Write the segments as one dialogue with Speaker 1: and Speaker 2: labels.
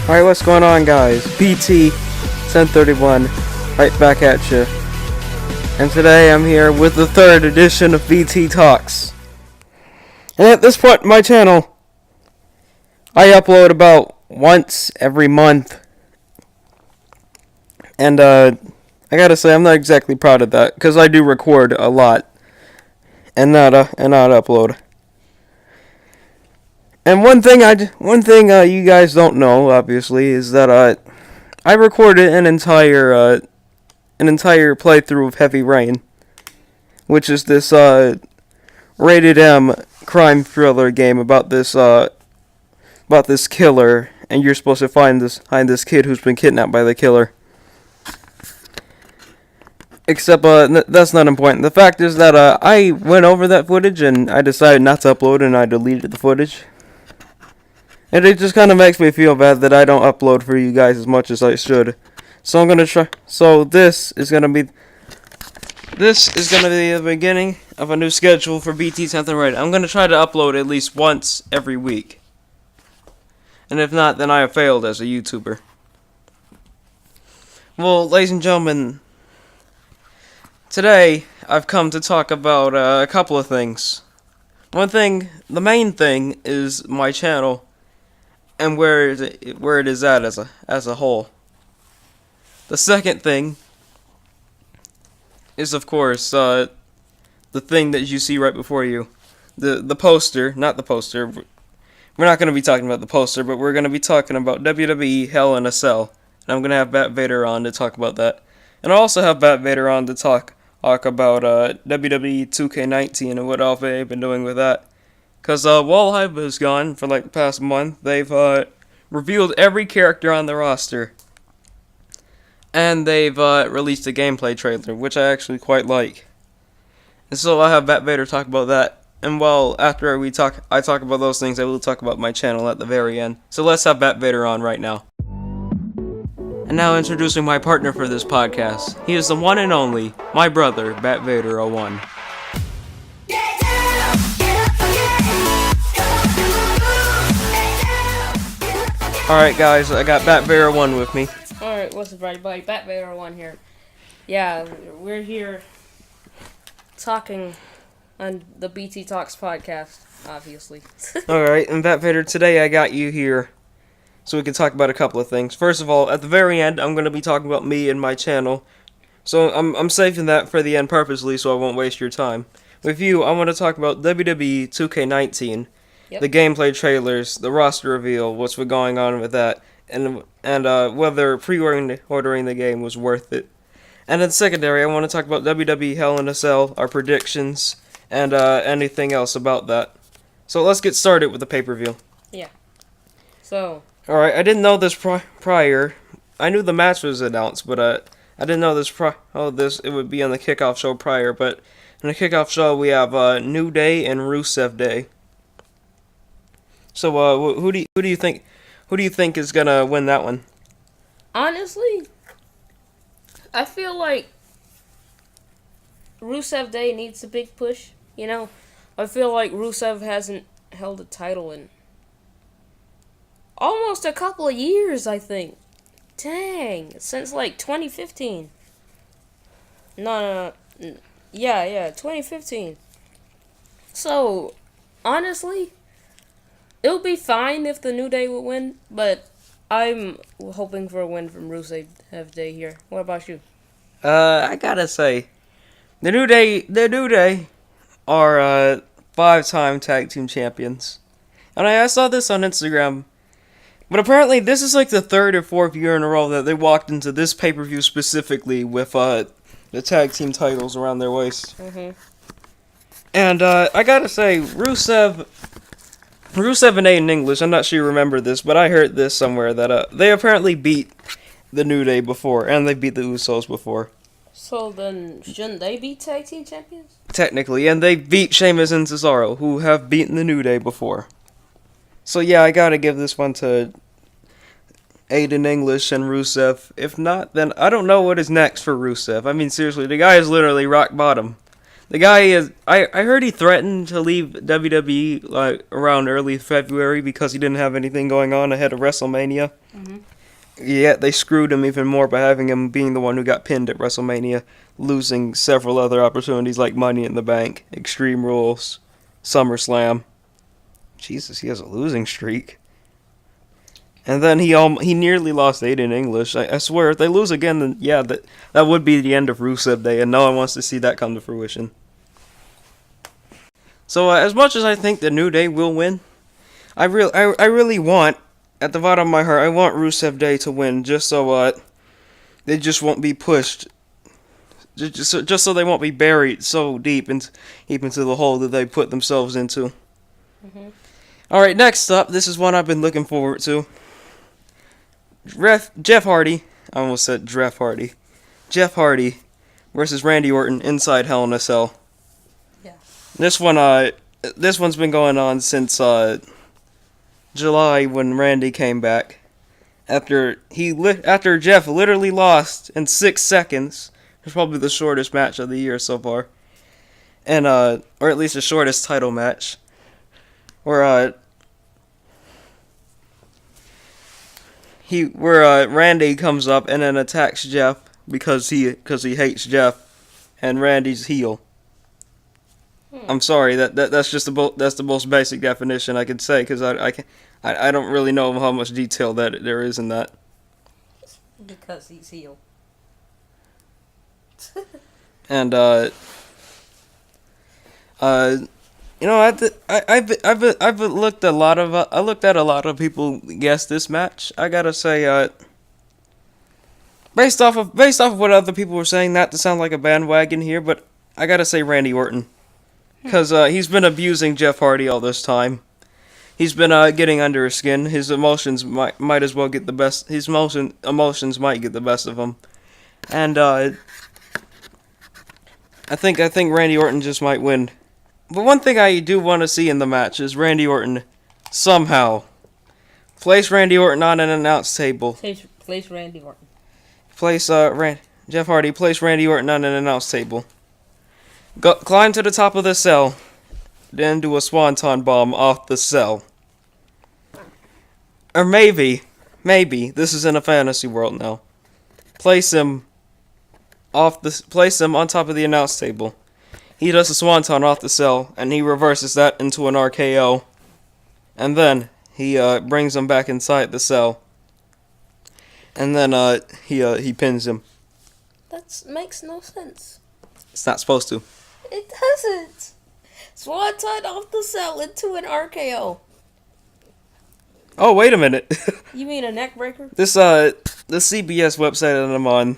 Speaker 1: Alright, what's going on, guys? BT1031, right back at you. And today I'm here with the third edition of BT Talks. And at this point in my channel, I upload about once every month. And I gotta say, I'm not exactly proud of that, because I do record a lot and not upload. And one thing you guys don't know, obviously, is that I recorded an entire playthrough of Heavy Rain, which is this rated M crime thriller game about this killer, and you're supposed to find this kid who's been kidnapped by the killer. Except that's not important. The fact is that I went over that footage and I decided not to upload, and I deleted the footage. And it just kind of makes me feel bad that I don't upload for you guys as much as I should. So I'm gonna try. So this is gonna be the beginning of a new schedule for BT Something Right. I'm gonna try to upload at least once every week. And if not, then I have failed as a YouTuber. Well, ladies and gentlemen, today I've come to talk about a couple of things. One thing, the main thing, is my channel and where it is at as a whole. The second thing is, of course, the thing that you see right before you, the poster, not the poster. We're not going to be talking about the poster, but we're going to be talking about WWE Hell in a Cell, and I'm going to have Bat Vader on to talk about that, and I also have Bat Vader on to talk about wwe2k19 and what all they've been doing with that. Because while I was gone for like the past month, they've revealed every character on the roster. And they've released a gameplay trailer, which I actually quite like. And so I'll have Bat Vader talk about that. And while after I talk about those things, I will talk about my channel at the very end. So let's have Bat Vader on right now. And now introducing my partner for this podcast. He is the one and only, my brother, Bat Vader 01. Alright guys, I got Bat Vader 1 with me.
Speaker 2: Alright, what's up everybody, Bat Vader 1 here. Yeah, we're here talking on the BT Talks podcast, obviously.
Speaker 1: Alright, and Bat Vader, today I got you here so we can talk about a couple of things. First of all, at the very end, I'm going to be talking about me and my channel. So I'm saving that for the end purposely so I won't waste your time. With you, I want to talk about WWE 2K19.
Speaker 2: Yep.
Speaker 1: The gameplay trailers, the roster reveal, what's been going on with that, and whether pre-ordering the game was worth it. And then secondary, I want to talk about WWE Hell in a Cell, our predictions, and anything else about that. So let's get started with the pay-per-view.
Speaker 2: Yeah. So.
Speaker 1: Alright, I didn't know this prior. I knew the match was announced, but I didn't know this it would be on the kickoff show prior. But in the kickoff show, we have New Day and Rusev Day. So, who do you think is gonna win that one?
Speaker 2: Honestly, I feel like Rusev Day needs a big push. You know, I feel like Rusev hasn't held a title in almost a couple of years, I think. Dang, since like 2015. No, yeah, 2015. So, honestly, it would be fine if the New Day would win, but I'm hoping for a win from Rusev Day here. What about you?
Speaker 1: I gotta say, the New Day are 5-time tag team champions, and I saw this on Instagram. But apparently, this is like the 3rd or 4th year in a row that they walked into this pay-per-view specifically with the tag team titles around their waist.
Speaker 2: Mm-hmm.
Speaker 1: And I gotta say, Rusev and A in English, I'm not sure you remember this, but I heard this somewhere that they apparently beat the New Day before, and they beat the Usos before.
Speaker 2: So then, shouldn't they be tag team champions?
Speaker 1: Technically, and they beat Sheamus and Cesaro, who have beaten the New Day before. So yeah, I gotta give this one to Aiden English and Rusev. If not, then I don't know what is next for Rusev. I mean, seriously, the guy is literally rock bottom. The guy is... I heard he threatened to leave WWE like around early February because he didn't have anything going on ahead of WrestleMania.
Speaker 2: Mm-hmm.
Speaker 1: yet they screwed him even more by having him being the one who got pinned at WrestleMania, losing several other opportunities like Money in the Bank, Extreme Rules, SummerSlam. Jesus, he has a losing streak. And then he nearly lost 8 in English. I swear, if they lose again, then yeah, that would be the end of Rusev Day, and no one wants to see that come to fruition. So as much as I think the New Day will win, I really want, at the bottom of my heart, I want Rusev Day to win, just so they just won't be pushed, just so they won't be buried so deep into the hole that they put themselves into.
Speaker 2: Mm-hmm.
Speaker 1: All right, next up, this is one I've been looking forward to. Jeff Hardy. I almost said Jeff Hardy. Jeff Hardy versus Randy Orton inside Hell in a Cell.
Speaker 2: Yeah.
Speaker 1: This one's been going on since July when Randy came back. After Jeff literally lost in 6 seconds. It's probably the shortest match of the year so far. And or at least the shortest title match. Where Randy comes up and then attacks Jeff because he hates Jeff, and Randy's heel. I'm sorry, that's just the most basic definition I could say, because I don't really know how much detail that there is in that.
Speaker 2: Because he's heel.
Speaker 1: And you know, I've looked at a lot of people guess this match. I gotta say, based off of what other people were saying, not to sound like a bandwagon here, but I gotta say Randy Orton, because he's been abusing Jeff Hardy all this time. He's been getting under his skin. His emotions might as well get the best. His emotions might get the best of him, and I think Randy Orton just might win. But one thing I do want to see in the match is Randy Orton somehow place Randy Orton on an announce table.
Speaker 2: Place Randy Orton.
Speaker 1: Jeff Hardy place Randy Orton on an announce table. Climb to the top of the cell, then do a swanton bomb off the cell. Or maybe this is in a fantasy world now. Place him on top of the announce table. He does a swanton off the cell, and he reverses that into an RKO. And then he brings him back inside the cell. And then he pins him.
Speaker 2: That makes no sense.
Speaker 1: It's not supposed to.
Speaker 2: It doesn't. Swanton off the cell into an RKO.
Speaker 1: Oh, wait a minute.
Speaker 2: You mean a neck breaker?
Speaker 1: The CBS website that I'm on.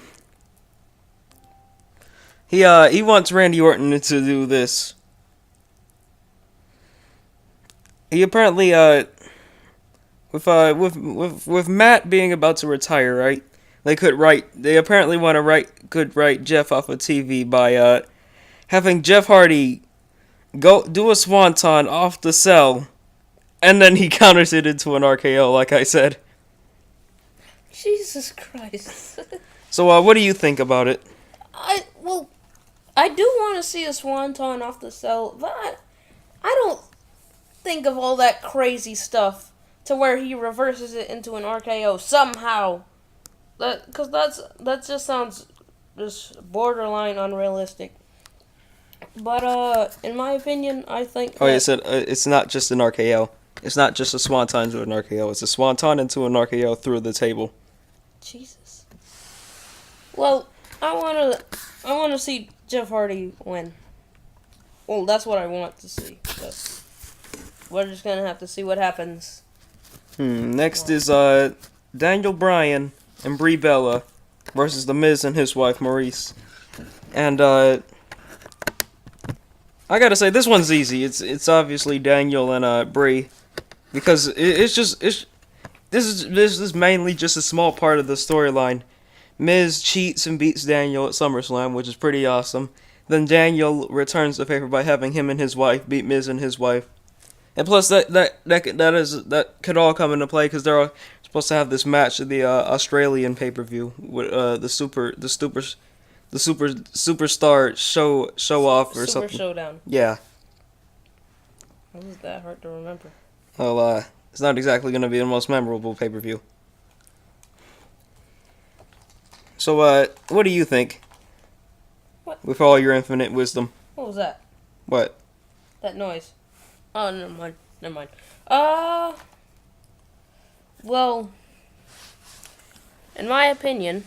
Speaker 1: He wants Randy Orton to do this. He apparently with Matt being about to retire, right? They apparently want to write Jeff off of TV by having Jeff Hardy go do a swanton off the cell, and then he counters it into an RKO, like I said.
Speaker 2: Jesus Christ.
Speaker 1: So what do you think about it?
Speaker 2: I do want to see a swanton off the cell, but I don't think of all that crazy stuff to where he reverses it into an RKO somehow. Because that just sounds just borderline unrealistic. But in my opinion, I think.
Speaker 1: Oh, you said it's not just an RKO. It's not just a swanton into an RKO. It's a swanton into an RKO through the table.
Speaker 2: Jesus. Well, I wanna see Jeff Hardy win. Well, that's what I want to see. But we're just gonna have to see what happens.
Speaker 1: Next is Daniel Bryan and Brie Bella versus The Miz and his wife Maurice. And I gotta say, this one's easy. It's obviously Daniel and Brie, because this is mainly just a small part of the storyline. Miz cheats and beats Daniel at SummerSlam, which is pretty awesome. Then Daniel returns the favor by having him and his wife beat Miz and his wife. And plus, that could all come into play because they're all supposed to have this match at the Australian pay-per-view with the superstar show off or something.
Speaker 2: Super Showdown.
Speaker 1: Yeah.
Speaker 2: How is that hard to remember?
Speaker 1: Well, it's not exactly going to be the most memorable pay-per-view. So, what do you think?
Speaker 2: What?
Speaker 1: With all your infinite wisdom.
Speaker 2: What was that?
Speaker 1: What?
Speaker 2: That noise. Oh, never mind. Never mind. Well, in my opinion,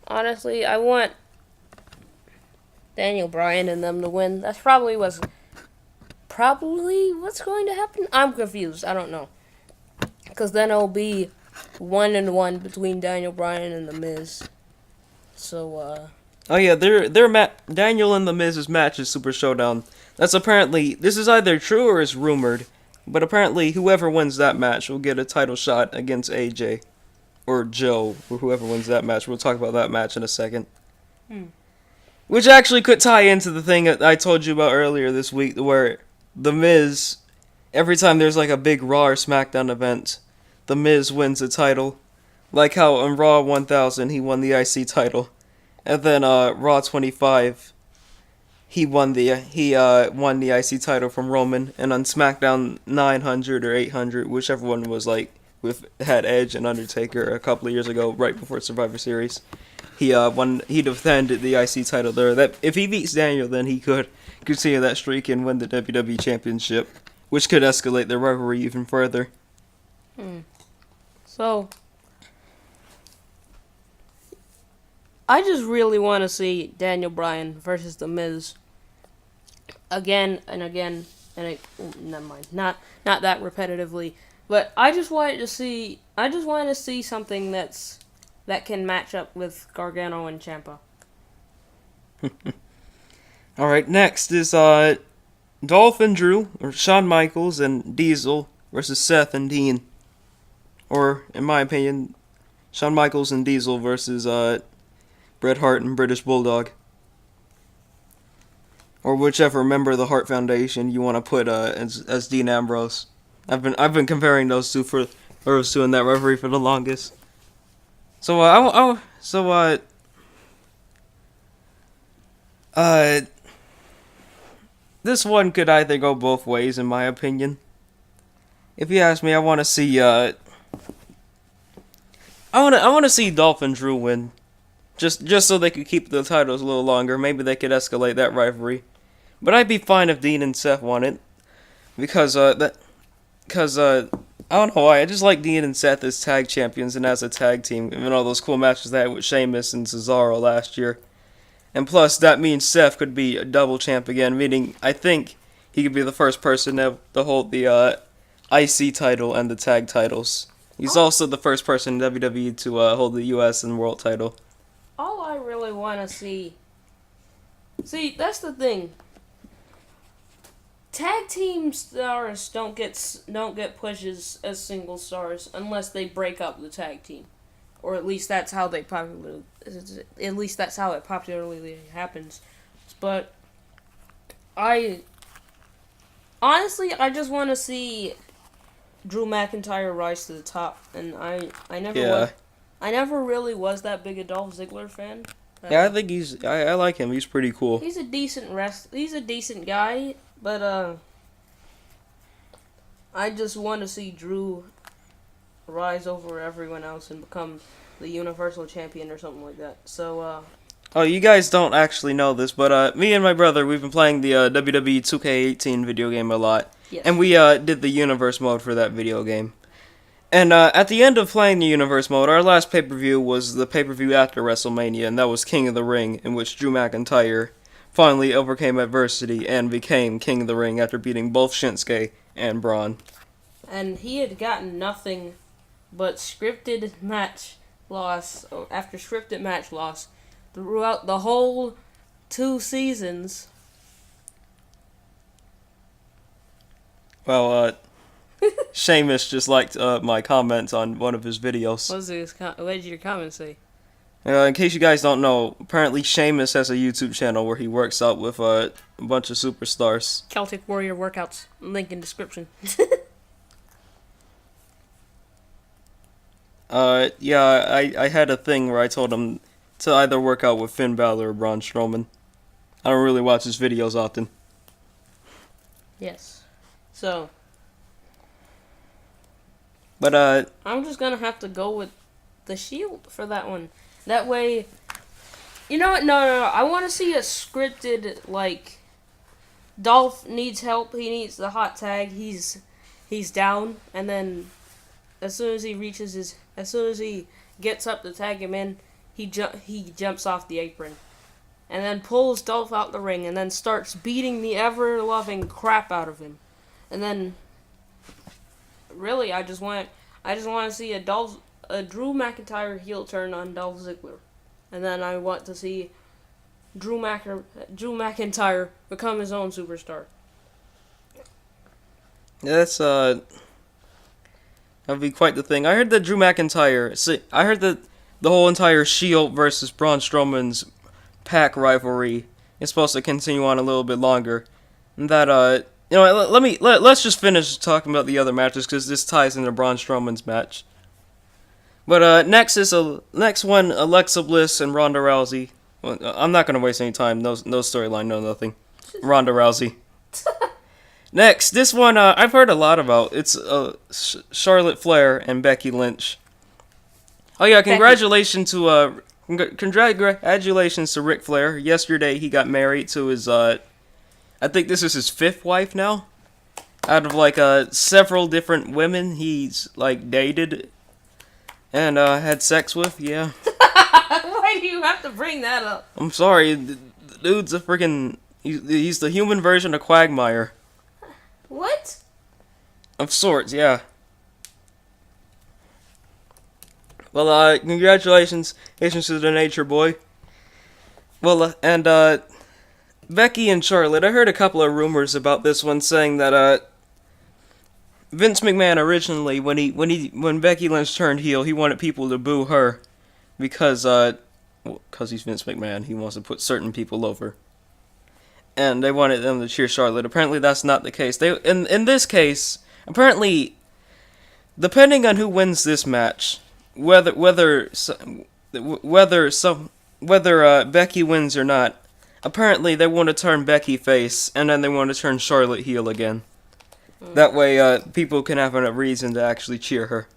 Speaker 2: honestly, I want Daniel Bryan and them to win. That's probably what's going to happen. I'm confused. I don't know. Because then it'll be 1-1 between Daniel Bryan and The Miz. So,
Speaker 1: Oh yeah, Daniel and The Miz's match is Super Showdown. That's apparently, this is either true or is rumored, but apparently whoever wins that match will get a title shot against AJ. Or Joe, or whoever wins that match. We'll talk about that match in a second. Which actually could tie into the thing that I told you about earlier this week, where The Miz, every time there's like a big Raw or SmackDown event, The Miz wins the title. Like how on Raw 1000 he won the IC title. And then Raw 25 he won the IC title from Roman, and on SmackDown 900 or 800, whichever one was like had Edge and Undertaker a couple of years ago, right before Survivor Series. He defended the IC title there. That if he beats Daniel, then he could continue that streak and win the WWE Championship, which could escalate the rivalry even further.
Speaker 2: So, I just really want to see Daniel Bryan versus The Miz again and again and never mind, not that repetitively, but I just wanted to see something that can match up with Gargano and Ciampa.
Speaker 1: All right, next is Dolph and Drew, or Shawn Michaels and Diesel versus Seth and Dean, or in my opinion, Shawn Michaels and Diesel versus Bret Hart and British Bulldog. Or whichever member of the Hart Foundation you want to put as Dean Ambrose. I've been comparing those two in that referee for the longest. So this one could either go both ways in my opinion. If you ask me, I want to see I want to see Dolph and Drew win. Just so they could keep the titles a little longer. Maybe they could escalate that rivalry. But I'd be fine if Dean and Seth won it. Because I don't know why. I just like Dean and Seth as tag champions and as a tag team. And all those cool matches they had with Sheamus and Cesaro last year. And plus, that means Seth could be a double champ again. Meaning, I think he could be the first person to hold the IC title and the tag titles. He's also the first person in WWE to hold the US and world title.
Speaker 2: All I really want to see, that's the thing. Tag team stars don't get pushes as single stars unless they break up the tag team, or at least that's how it popularly happens. But I just want to see Drew McIntyre rise to the top, and I never really was that big a Dolph Ziggler fan.
Speaker 1: Yeah, I think I like him. He's pretty cool.
Speaker 2: He's a decent He's a decent guy, but I just want to see Drew rise over everyone else and become the Universal Champion or something like that. So,
Speaker 1: Oh, you guys don't actually know this, but me and my brother, we've been playing the wwe2k19 video game a lot.
Speaker 2: yes.
Speaker 1: And we did the Universe mode for that video game. And at the end of playing the Universe mode, our last pay-per-view was the pay-per-view after WrestleMania, and that was King of the Ring, in which Drew McIntyre finally overcame adversity and became King of the Ring after beating both Shinsuke and Braun.
Speaker 2: And he had gotten nothing but scripted match loss after scripted match loss throughout the whole 2 seasons.
Speaker 1: Well, Sheamus just liked my comments on one of his videos.
Speaker 2: What did your comment say?
Speaker 1: In case you guys don't know, apparently Sheamus has a YouTube channel where he works out with a bunch of superstars.
Speaker 2: Celtic Warrior workouts. Link in description.
Speaker 1: Yeah, I had a thing where I told him to either work out with Finn Balor or Braun Strowman. I don't really watch his videos often.
Speaker 2: Yes. So,
Speaker 1: but
Speaker 2: I'm just gonna have to go with the Shield for that one. That way, you know what? No. I want to see a scripted like Dolph needs help. He needs the hot tag. He's down, and then as soon as he gets up to tag him in, he jumps off the apron, and then pulls Dolph out the ring, and then starts beating the ever-loving crap out of him, and then really I just want to see a Drew McIntyre heel turn on Dolph Ziggler, and then I want to see Drew McIntyre become his own superstar.
Speaker 1: Yeah, that'd be quite the thing. I heard that Drew McIntyre. I heard that the whole entire Shield versus Braun Strowman's Pac rivalry is supposed to continue on a little bit longer. And that let's just finish talking about the other matches because this ties into Braun Strowman's match. But next one, Alexa Bliss and Ronda Rousey. Well, I'm not gonna waste any time. No storyline, no nothing. Ronda Rousey. Next, this one I've heard a lot about. It's Charlotte Flair and Becky Lynch. Oh yeah, congratulations to Ric Flair. Yesterday he got married to his I think this is his 5th wife now. Out of like several different women he's like dated and had sex with. Yeah.
Speaker 2: Why do you have to bring that up?
Speaker 1: I'm sorry, the dude's a freaking. He's the human version of Quagmire.
Speaker 2: What?
Speaker 1: Of sorts, yeah. Well, congratulations to the Nature Boy. Well, and Becky and Charlotte. I heard a couple of rumors about this one, saying that Vince McMahon originally, when Becky Lynch turned heel, he wanted people to boo her because he's Vince McMahon. He wants to put certain people over. And they wanted them to cheer Charlotte. Apparently that's not the case. In this case, apparently, depending on who wins this match, whether Becky wins or not, apparently they want to turn Becky face, and then they want to turn Charlotte heel again. That way, people can have a reason to actually cheer her.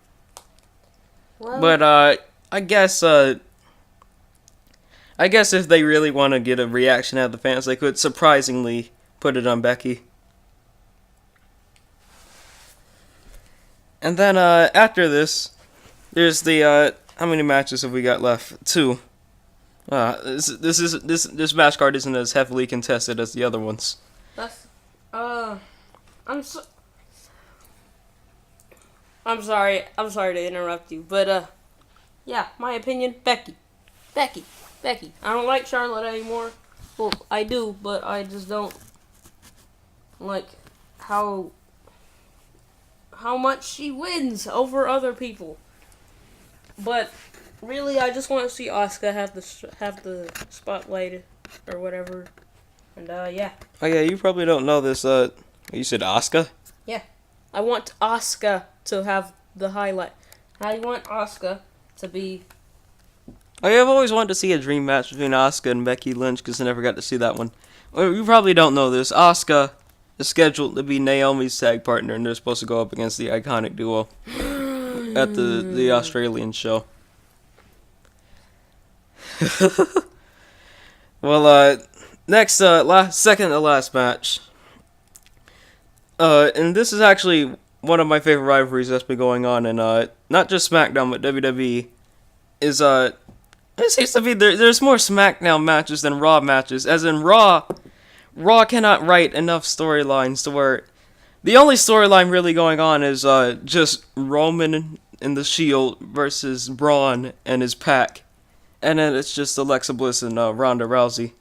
Speaker 2: Well,
Speaker 1: But I guess if they really want to get a reaction out of the fans, they could surprisingly put it on Becky. And then after this, there's the how many matches have we got left? 2. This match card isn't as heavily contested as the other ones.
Speaker 2: that's I'm sorry to interrupt you, but yeah, my opinion, Becky. I don't like Charlotte anymore. Well, I do, but I just don't like how much she wins over other people. But really, I just want to see Asuka have the spotlight or whatever. And yeah.
Speaker 1: Oh yeah, you probably don't know this. You said Asuka?
Speaker 2: Yeah. I want Asuka to have the highlight. I want Asuka to be.
Speaker 1: Oh yeah, I've always wanted to see a dream match between Asuka and Becky Lynch because I never got to see that one. Well, you probably don't know this. Asuka is scheduled to be Naomi's tag partner, and they're supposed to go up against the Iconic Duo at the Australian show. Well, next, second to last match. And this is actually one of my favorite rivalries that's been going on in not just SmackDown but WWE. It seems to be there's more SmackDown matches than Raw matches. As in Raw cannot write enough storylines to where the only storyline really going on is just Roman and the Shield versus Braun and his pack, and then it's just Alexa Bliss and Ronda Rousey.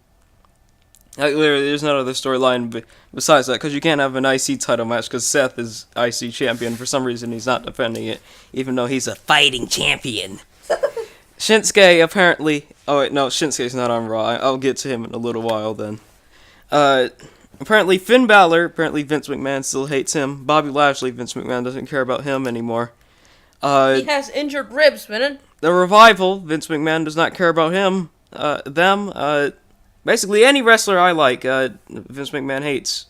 Speaker 1: Like, literally, there's no other storyline besides that, because you can't have an IC title match, because Seth is IC champion. For some reason, he's not defending it, even though he's a fighting champion. Shinsuke, apparently... Oh, wait, no, Shinsuke's not on Raw. I'll get to him in a little while, then. Apparently, Finn Balor, Vince McMahon still hates him. Bobby Lashley, Vince McMahon doesn't care about him anymore.
Speaker 2: He has injured ribs, man.
Speaker 1: The Revival, Vince McMahon does not care about him. Basically, any wrestler I like, Vince McMahon hates.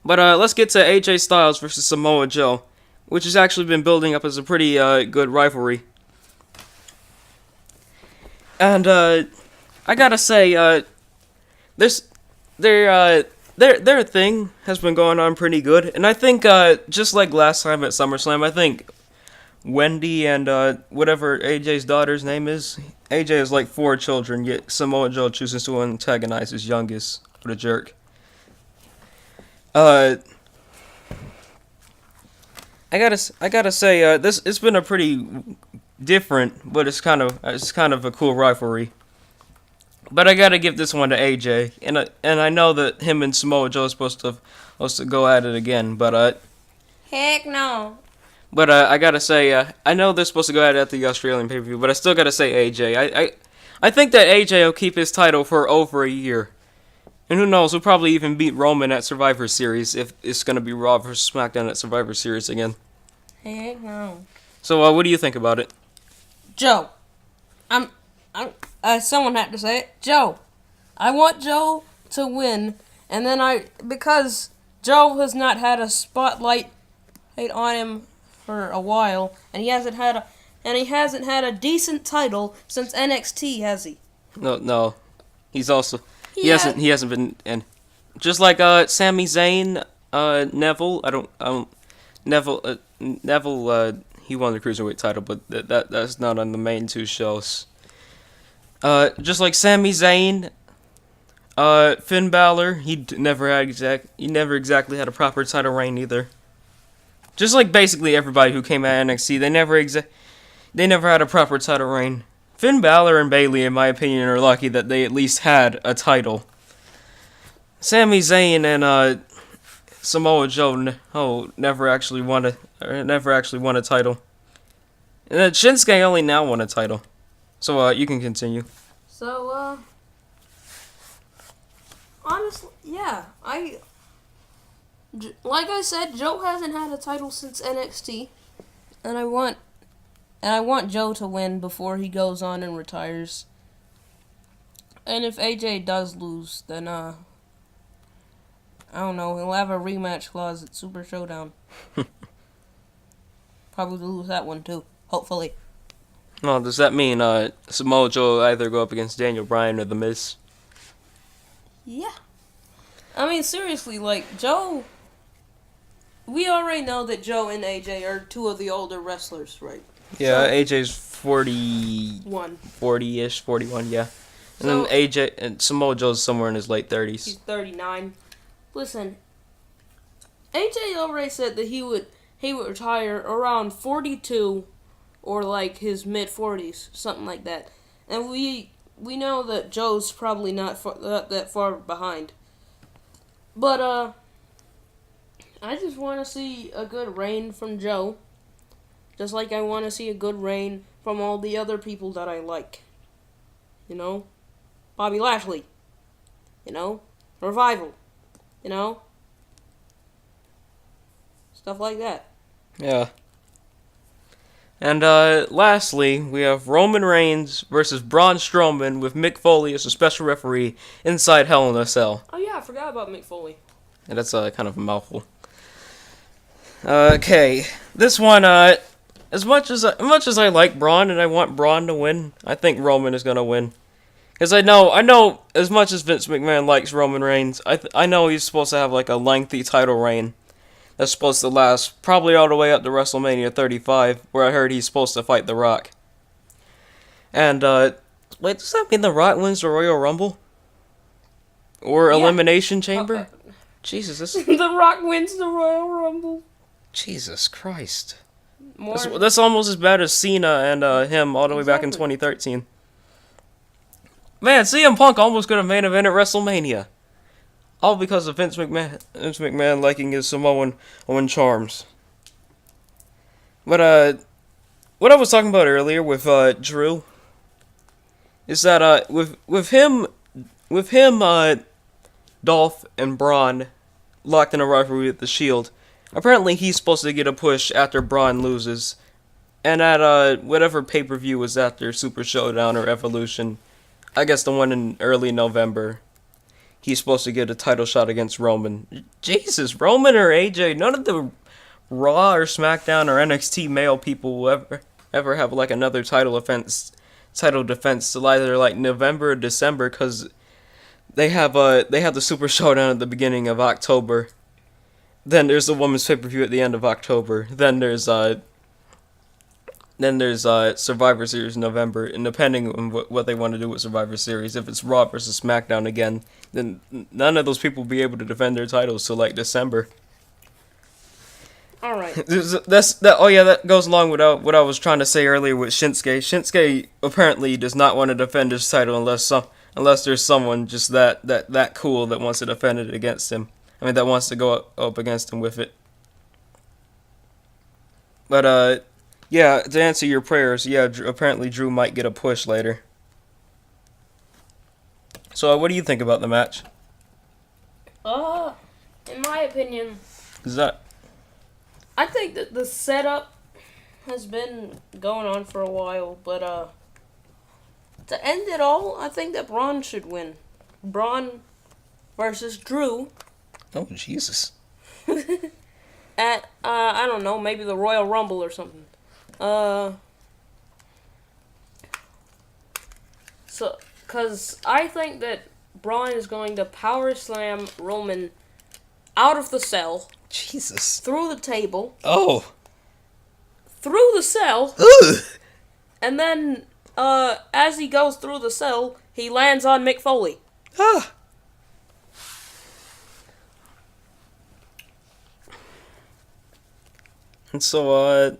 Speaker 1: But let's get to AJ Styles versus Samoa Joe, which has actually been building up as a pretty good rivalry. And I gotta say, this their thing has been going on pretty good, and I think just like last time at SummerSlam, I think Wendy and whatever AJ's daughter's name is, AJ has like 4 children, yet Samoa Joe chooses to antagonize his youngest. What a jerk. I gotta say, this it's been a pretty different, but it's kind of a cool rivalry. But I gotta give this one to AJ, and I know that him and Samoa Joe are supposed to go at it again, but
Speaker 2: Heck no.
Speaker 1: But I gotta say, I know they're supposed to go at the Australian pay-per-view, but I still gotta say AJ. I think that AJ will keep his title for over a year. And who knows, he'll probably even beat Roman at Survivor Series if it's gonna be Raw vs. SmackDown at Survivor Series again.
Speaker 2: Heck no.
Speaker 1: So, what do you think about it?
Speaker 2: Joe. Someone had to say it. Joe. I want Joe to win, and then because Joe has not had a spotlight on him for a while, and he hasn't had a decent title since NXT, has he?
Speaker 1: No. He hasn't been, and just like Sami Zayn, Neville, Neville, he won the Cruiserweight title, but that's not on the main 2 shows. Just like Sami Zayn, Finn Balor, he never exactly had a proper title reign either. Just like basically everybody who came out of NXT, they never had a proper title reign. Finn Balor and Bayley, in my opinion, are lucky that they at least had a title. Sami Zayn and Samoa Joe, never actually won a title. And Shinsuke only now won a title. So you can continue.
Speaker 2: So honestly, yeah, like I said, Joe hasn't had a title since NXT, and I want Joe to win before he goes on and retires. And if AJ does lose, then I don't know, he'll have a rematch clause at Super Showdown. Probably lose that one too, hopefully.
Speaker 1: Well, does that mean Samoa Joe will either go up against Daniel Bryan or The Miz?
Speaker 2: Yeah. I mean, seriously, like, Joe... We already know that Joe and AJ are 2 of the older wrestlers, right?
Speaker 1: Yeah,
Speaker 2: So,
Speaker 1: AJ's 40-ish, 41, yeah. And then AJ and Samoa Joe's somewhere in his late 30s.
Speaker 2: He's 39. Listen, AJ already said that he would retire around 42 or like his mid 40s, something like that. And we know that Joe's probably not that far behind. But I just want to see a good reign from Joe. Just like I want to see a good reign from all the other people that I like. You know? Bobby Lashley. You know? Revival. You know? Stuff like that.
Speaker 1: Yeah. And lastly, we have Roman Reigns versus Braun Strowman with Mick Foley as a special referee inside Hell in a Cell.
Speaker 2: Oh yeah, I forgot about Mick Foley.
Speaker 1: And that's kind of a mouthful. Okay, this one, as much as I like Braun and I want Braun to win, I think Roman is gonna win. Because I know, as much as Vince McMahon likes Roman Reigns, I know he's supposed to have like a lengthy title reign that's supposed to last probably all the way up to WrestleMania 35, where I heard he's supposed to fight The Rock. And, wait, does that mean The Rock wins the Royal Rumble? Or Elimination Chamber? Jesus, this...
Speaker 2: The Rock wins the Royal Rumble.
Speaker 1: Jesus Christ. That's almost as bad as Cena and him all the way back in 2013. Man, CM Punk almost could have main evented WrestleMania. All because of Vince McMahon liking his Samoan charms. But, what I was talking about earlier with Drew is that with him, Dolph and Braun locked in a rivalry with the Shield. Apparently, he's supposed to get a push after Braun loses, and at whatever pay-per-view was after Super Showdown or Evolution, I guess the one in early November, he's supposed to get a title shot against Roman. Jesus, Roman or AJ? None of the Raw or SmackDown or NXT male people will ever have like another title offense title defense till either like November or December, because they have the Super Showdown at the beginning of October. Then there's the women's pay-per-view at the end of October. Then there's Survivor Series in November, and depending on what they want to do with Survivor Series, if it's Raw versus SmackDown again, then none of those people will be able to defend their titles till like December.
Speaker 2: All right.
Speaker 1: That goes along with what I was trying to say earlier with Shinsuke. Shinsuke apparently does not want to defend his title unless there's someone just that cool that wants to defend it against him. I mean, that wants to go up against him with it. But yeah, to answer your prayers, yeah, apparently Drew might get a push later. So what do you think about the match?
Speaker 2: In my opinion,
Speaker 1: I
Speaker 2: think that the setup has been going on for a while, but to end it all, I think that Braun should win. Braun versus Drew.
Speaker 1: Oh, Jesus.
Speaker 2: At, I don't know, maybe the Royal Rumble or something. Because I think that Braun is going to power slam Roman out of the cell.
Speaker 1: Jesus.
Speaker 2: Through the table.
Speaker 1: Oh.
Speaker 2: Through the cell.
Speaker 1: Ugh.
Speaker 2: And then, as he goes through the cell, he lands on Mick Foley.
Speaker 1: Ah. And so,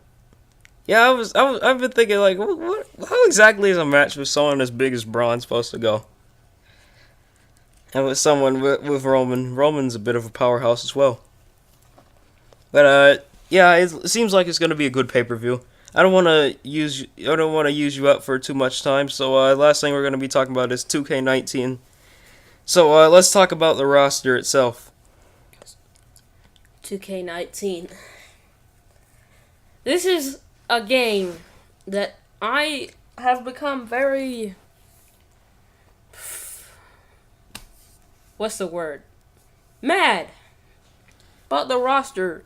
Speaker 1: yeah, I've been thinking, like, how exactly is a match with someone as big as Braun supposed to go? And with someone with Roman. Roman's a bit of a powerhouse as well. But, yeah, it seems like it's going to be a good pay-per-view. I don't want to use you up for too much time, so, last thing we're going to be talking about is 2K19. So, let's talk about the roster itself.
Speaker 2: 2K19. This is a game that I have become very... What's the word? Mad about the roster.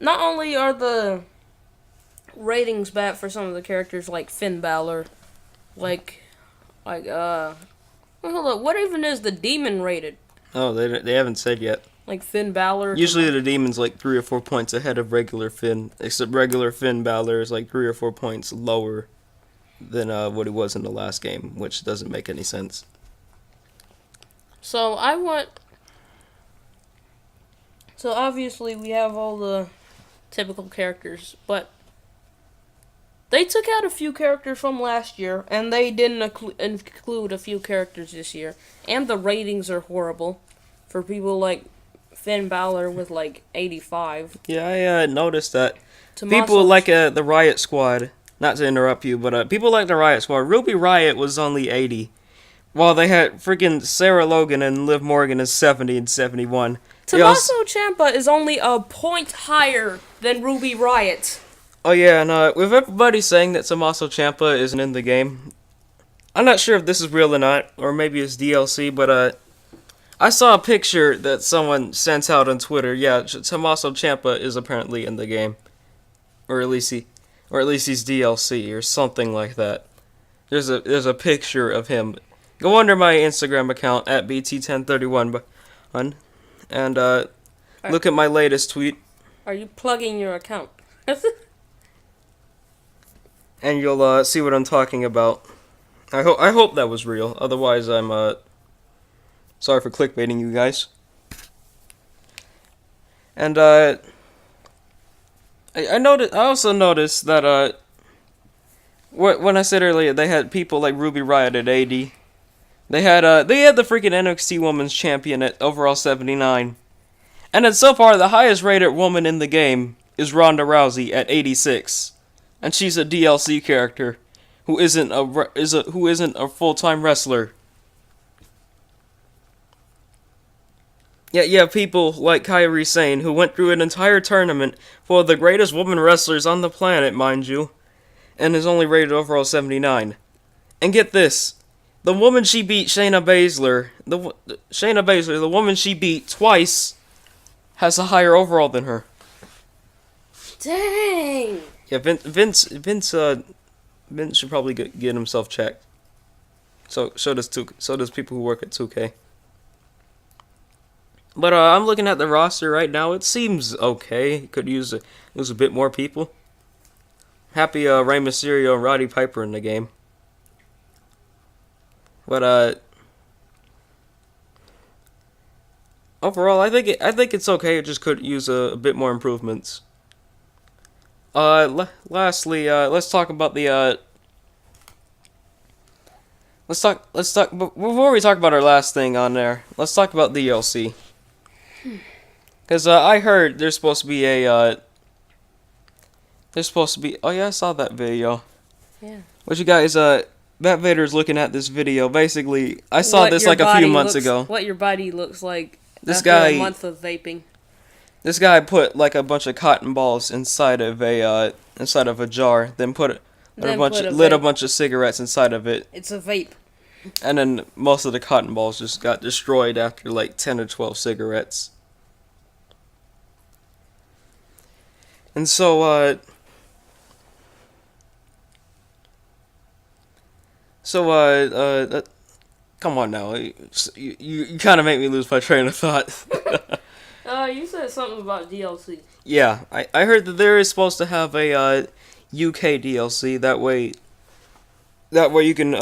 Speaker 2: Not only are the ratings bad for some of the characters like Finn Balor, hold up, what even is the demon rated?
Speaker 1: Oh, they haven't said yet.
Speaker 2: Like Finn Balor.
Speaker 1: Usually the demon's like 3 or 4 points ahead of regular Finn, except regular Finn Balor is like 3 or 4 points lower than what he was in the last game, which doesn't make any sense.
Speaker 2: So obviously we have all the typical characters, but they took out a few characters from last year, and they didn't include a few characters this year, and the ratings are horrible for people like Finn Balor with like 85.
Speaker 1: Yeah, I noticed that. People like the Riot Squad, not to interrupt you, but people like the Riot Squad. Ruby Riot was only 80, while they had freaking Sarah Logan and Liv Morgan as 70 and 71.
Speaker 2: Tommaso Ciampa is only a point higher than Ruby Riot.
Speaker 1: Oh yeah, and with everybody saying that Tommaso Ciampa isn't in the game, I'm not sure if this is real or not, or maybe it's DLC, but I saw a picture that someone sent out on Twitter. Yeah, Tommaso Ciampa is apparently in the game, or at least he's DLC or something like that. There's a picture of him. Go under my Instagram account at BT1031 and look at my latest tweet.
Speaker 2: Are you plugging your account?
Speaker 1: And you'll see what I'm talking about. I hope that was real. Otherwise, I'm sorry for clickbaiting you guys. And I also noticed that when I said earlier they had people like Ruby Riott at 80. They had the freaking NXT Women's Champion at overall 79. And then so far the highest rated woman in the game is Ronda Rousey at 86. And she's a DLC character who isn't a full-time wrestler. Yeah, people like Kairi Sane, who went through an entire tournament for the greatest woman wrestlers on the planet, mind you, and is only rated overall 79. And get this, the woman she beat, Shayna Baszler, the woman she beat twice, has a higher overall than her.
Speaker 2: Dang!
Speaker 1: Yeah, Vince Vince should probably get himself checked. So does people who work at 2K. But I'm looking at the roster right now. It seems okay. Could use a bit more people. Happy Rey Mysterio and Roddy Piper in the game. But overall, I think it's okay. It just could use a bit more improvements. Lastly, let's talk about the let's talk before we talk about our last thing on there. Let's talk about the DLC. Cause I heard there's supposed to be oh yeah, I saw that video.
Speaker 2: Yeah.
Speaker 1: What you guys Matt Vader's looking at this video. Basically, I saw this like a few months ago.
Speaker 2: What your body looks like
Speaker 1: This
Speaker 2: after
Speaker 1: guy
Speaker 2: a month of vaping.
Speaker 1: This guy put like a bunch of cotton balls inside of a jar, then lit a bunch of cigarettes inside of it,
Speaker 2: It's a vape.
Speaker 1: and then most of the cotton balls just got destroyed after like 10 or 12 cigarettes. And so come on now, you kind of make me lose my train of thought.
Speaker 2: You said something about DLC.
Speaker 1: Yeah, I heard that there is supposed to have a UK DLC. That way you can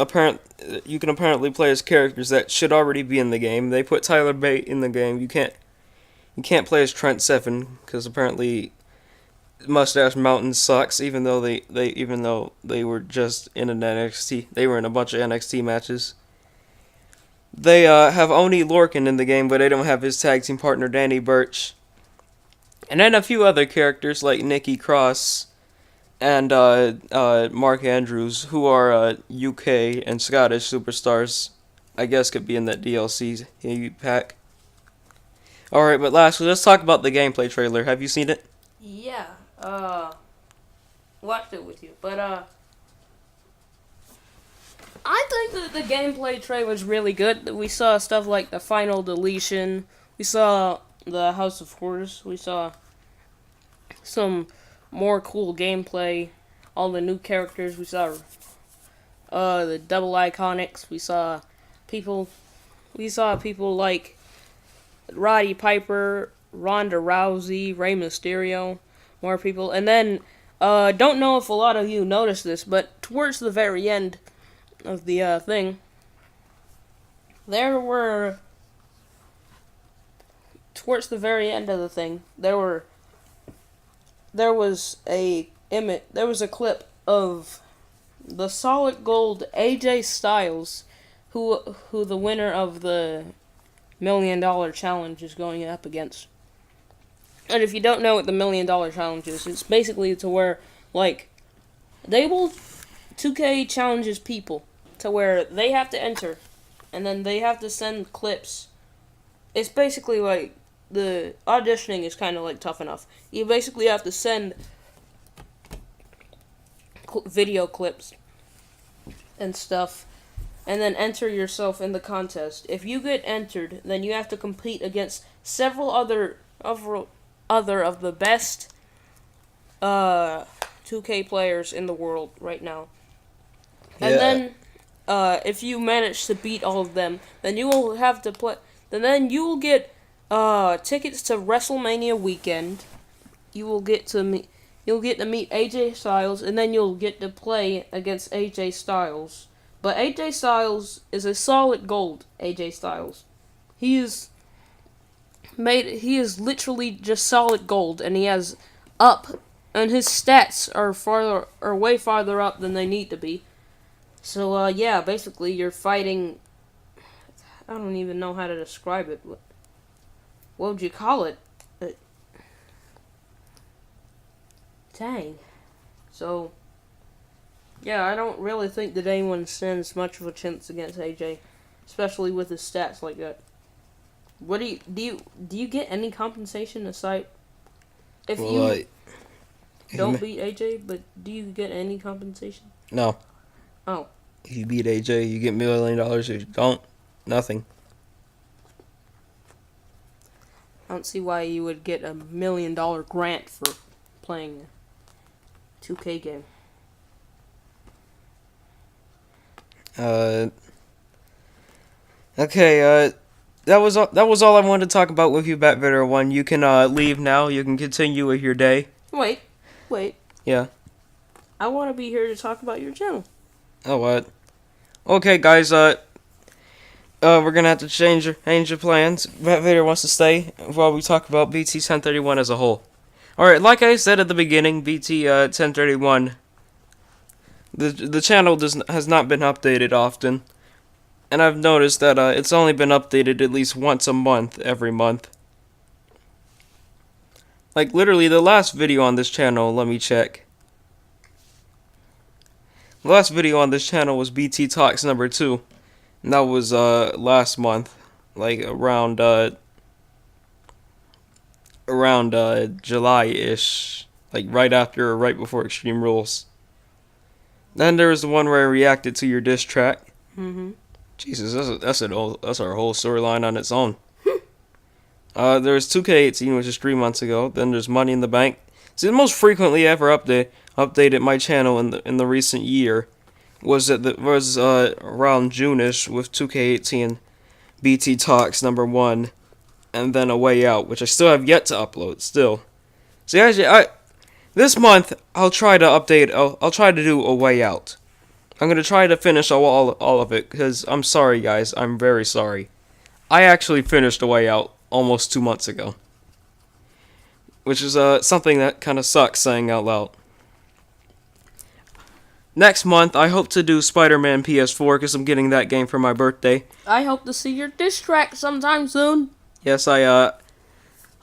Speaker 1: apparently play as characters that should already be in the game. They put Tyler Bate in the game. You can't play as Trent Seven because apparently Mustache Mountain sucks. Even though they were just in an NXT, they were in a bunch of NXT matches. They have Oni Lorcan in the game, but they don't have his tag team partner Danny Burch. And then a few other characters like Nikki Cross and Mark Andrews, who are UK and Scottish superstars, I guess could be in that DLC pack. Alright, but lastly, let's talk about the gameplay trailer. Have you seen it?
Speaker 2: Yeah. Watched it with you, but I think that the gameplay trailer was really good. We saw stuff like the final deletion. We saw the House of Horrors. We saw some more cool gameplay. All the new characters. We saw the double iconics. We saw people like Roddy Piper, Ronda Rousey, Rey Mysterio, more people. And then don't know if a lot of you noticed this, but towards the very end of the thing, there was a clip of the solid gold AJ Styles, who the winner of the $1 Million Challenge is going up against. And if you don't know what the $1 Million Challenge is, it's basically to where, like, 2K challenges people to where they have to enter, and then they have to send clips. It's basically like, the auditioning is kind of like Tough Enough. You basically have to send video clips and stuff, and then enter yourself in the contest. If you get entered, then you have to compete against several other of the best 2K players in the world right now. And then if you manage to beat all of them, then you will have to play. Then you will get tickets to WrestleMania weekend. You'll get to meet AJ Styles, and then you'll get to play against AJ Styles. But AJ Styles is a solid gold. AJ Styles, he is literally just solid gold, and he has and his stats are way farther up than they need to be. So yeah, basically you're fighting. I don't even know how to describe it. What would you call it? Dang. So, yeah, I don't really think that anyone stands much of a chance against AJ, especially with his stats like that. What do you get any compensation aside if you don't beat AJ? But do you get any compensation?
Speaker 1: No.
Speaker 2: Oh.
Speaker 1: If you beat AJ, you get $1 million. If you don't, nothing.
Speaker 2: I don't see why you would get $1 million grant for playing a 2K game.
Speaker 1: Uh, okay, that was all I wanted to talk about with you, Bat1. You can leave now. You can continue with your day.
Speaker 2: Wait.
Speaker 1: Yeah.
Speaker 2: I want to be here to talk about your channel.
Speaker 1: Oh, what? Okay, guys, we're gonna have to change your plans. Bat1 wants to stay while we talk about BT 1031 as a whole. Alright, like I said at the beginning, BT 1031, the channel has not been updated often. And I've noticed that it's only been updated at least once a month, every month. Like, literally, the last video on this channel, let me check. The last video on this channel was BT Talks number 2. And that was last month. Like, around July-ish. Like, right after or right before Extreme Rules. Then there was the one where I reacted to your diss track.
Speaker 2: Mm-hmm.
Speaker 1: Jesus, that's our whole storyline on its own. There's 2K18, which is 3 months ago. Then there's Money in the Bank. See, the most frequently ever updated my channel in the recent year was around June-ish with 2K18, BT Talks number 1, and then A Way Out, which I still have yet to upload. Still, see, actually, this month I'll try to update. I'll try to do A Way Out. I'm going to try to finish all of it, because I'm sorry, guys. I'm very sorry. I actually finished A Way Out almost 2 months ago. Which is something that kind of sucks saying out loud. Next month, I hope to do Spider-Man PS4, because I'm getting that game for my birthday.
Speaker 2: I hope to see your diss track sometime soon.
Speaker 1: Yes, I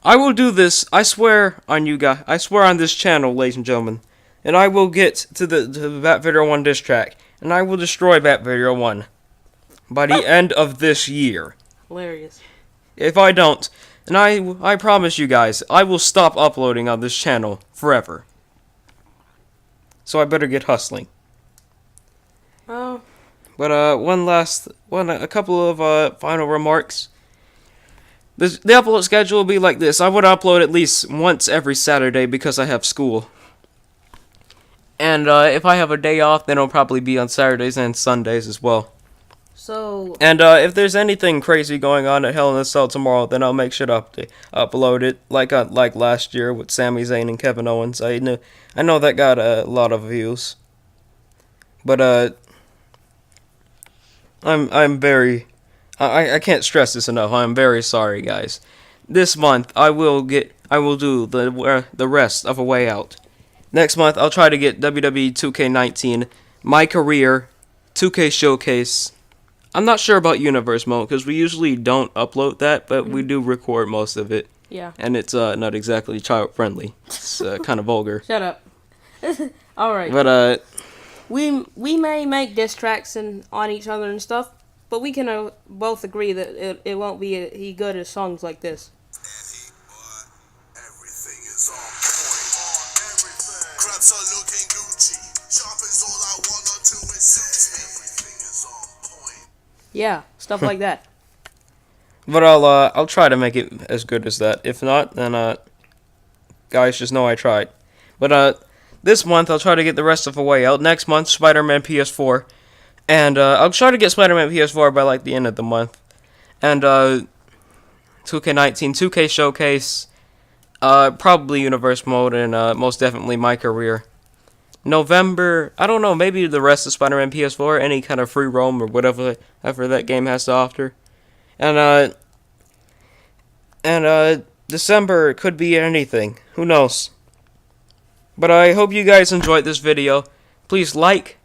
Speaker 1: will do this. I swear on you guys. I swear on this channel, ladies and gentlemen. And I will get to the Bat1 diss track. And I will destroy Bat1 by the end of this year.
Speaker 2: Hilarious.
Speaker 1: If I don't, and I promise you guys, I will stop uploading on this channel forever. So I better get hustling.
Speaker 2: Oh.
Speaker 1: But a couple of final remarks. The upload schedule will be like this. I would upload at least once every Saturday because I have school. And if I have a day off, then it'll probably be on Saturdays and Sundays as well.
Speaker 2: So.
Speaker 1: And if there's anything crazy going on at Hell in a Cell tomorrow, then I'll make sure to upload it, like last year with Sami Zayn and Kevin Owens. I know that got a lot of views. But I can't stress this enough. I'm very sorry, guys. This month I will do the rest of A Way Out. Next month, I'll try to get wwe2k19, My Career, 2K Showcase. I'm not sure about Universe Mode, because we usually don't upload that, but we do record most of it.
Speaker 2: Yeah.
Speaker 1: And it's not exactly child-friendly. It's kind of vulgar.
Speaker 2: Shut up. Alright.
Speaker 1: But,
Speaker 2: We may make diss tracks on each other and stuff, but we can both agree that it won't be good as songs like this. Yeah, stuff like that.
Speaker 1: But I'll try to make it as good as that. If not, then guys, just know I tried. But this month I'll try to get the rest of A Way Out. Next month, Spider-Man PS4, and I'll try to get Spider-Man PS4 by like the end of the month. And 2K19, 2K Showcase, probably Universe Mode, and most definitely My Career. November, I don't know, maybe the rest of Spider-Man PS4, any kind of free roam or whatever that game has to offer. And December could be anything. Who knows? But I hope you guys enjoyed this video. Please like,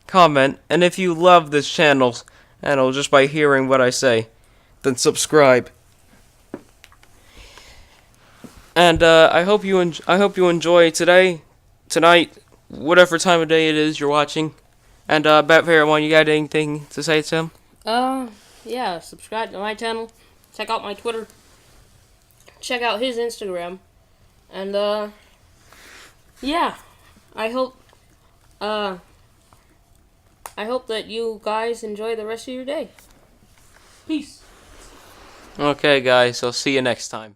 Speaker 1: comment, and if you love this channel just by hearing what I say, then subscribe. And I hope you enjoy tonight, whatever time of day it is you're watching. And Bat1, you got anything to say, Tim?
Speaker 2: Yeah, subscribe to my channel, check out my Twitter, check out his Instagram, and yeah, I hope that you guys enjoy the rest of your day. Peace.
Speaker 1: Okay, guys, I'll see you next time.